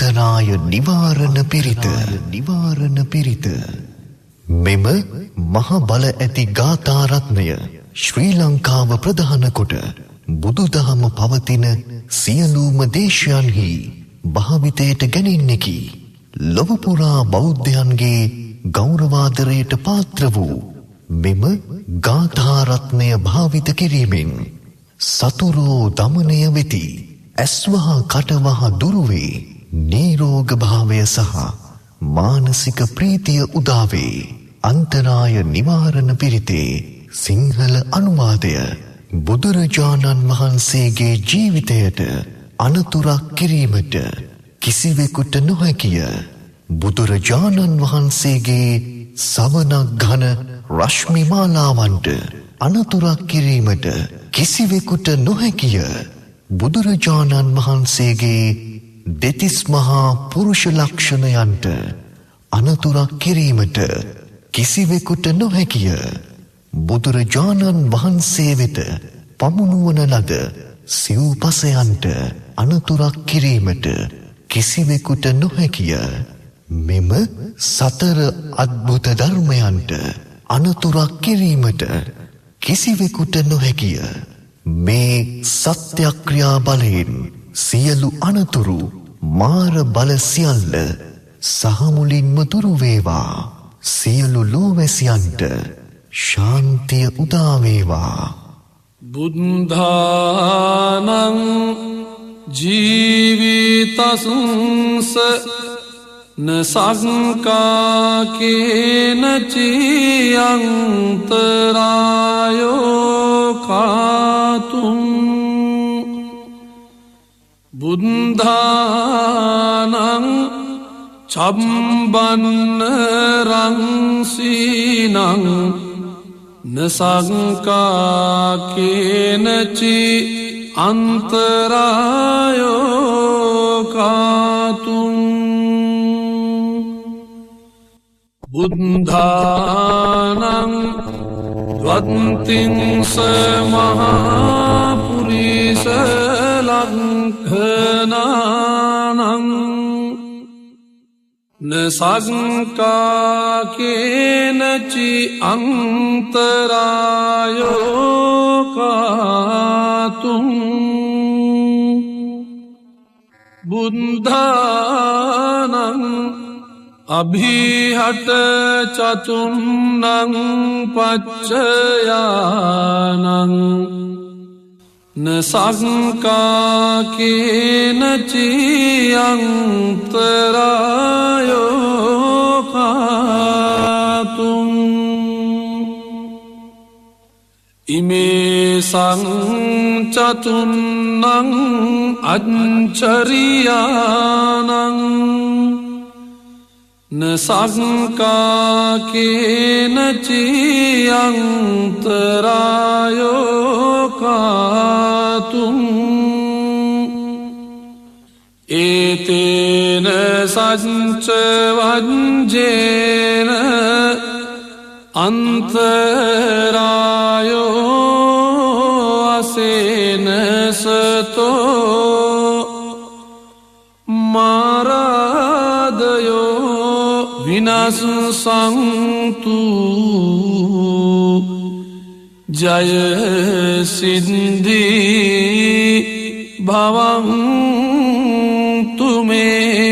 අන්තරාය නිවාරණ පිරිත මෙම මහ බල ඇති ගාථා රත්නය ශ්‍රී ලංකාව ප්‍රධාන කොට බුදුදහම පවතින සියලුම දේශයන්හි භාවිතයට ගැනෙන්නකි. ලොව පුරා බෞද්ධයන්ගේ ගෞරවාදරයට පාත්‍ර වූ මෙම ගාථා රත්නය භාවිත කිරීමෙන් සතුරෝ දමනය වෙති. ඇස්වහ කටවහ දුරුවේ නීරෝග භාවය සහ මානසික ප්‍රීතිය උදාවේ. අන්තරාය නිවාරණ පිරිතේ සිංහල අනුවාදය බුදුරජාණන් වහන්සේගේ ජීවිතයට අනතුරක් කිරීමට කිසිවෙකුට නොහැකිය. බුදුරජාණන් වහන්සේගේ සවනක් ඝන රශ්මි මාලාවන්ට අනතුරක් කිරීමට කිසිවෙකුට නොහැකිය. බුදුරජාණන් වහන්සේගේ දෙතිස් මහා පුරුෂ ලක්ෂණයන්ට අනතුරක් කිරීමට කිසිවෙකුට නොහැකිය. බුදුරජාණන් වහන්සේ වෙත පමුණුවන ලද සිව්පසයන්ට අනතුරක් කිරීමට කිසිවෙකුට නොහැකිය. මෙම සතර අද්භුත ධර්මයන්ට අනතුරක් කිරීමට කිසිවෙකුට නොහැකිය. මේ සත්‍යක්‍රියා බලයෙන් සියලු අනතුරු මාර බල සියල්ල සහමුලින්ම දුරු වේවා. සියලු ලෝවැසියන්ට ශාන්තිය උදා වේවා. බුද්ධානං ජීවිතස්ස නසංකාකේන චියන්තරායෝ කාතුම්. බුද්ධානං චම්බන්න රංසීනං නසංකාකේනචි අන්තරායෝ කාතුම්. බුද්ධානං ද්වත්තිංස මහාපුරිස ලංඝනානං නසංකාකේනචි අන්තරායෝ කාතුම්. බුද්ධානං අභිහට චතුන්නං පච්චයානං නසංකාකේනචි අන්තරායෝ කාතුම්. ඉමේ සංචතුන්නං අච්චරියානං නසංකාකේනචි අන්තරායෝ කාතුම්. ඒතේන සච්ච වංජේන අන්තරායෝ අසේන සතෝ මාරාදයෝ විනස්සන්තු. ජය සිද්ධි භවන්තු මේ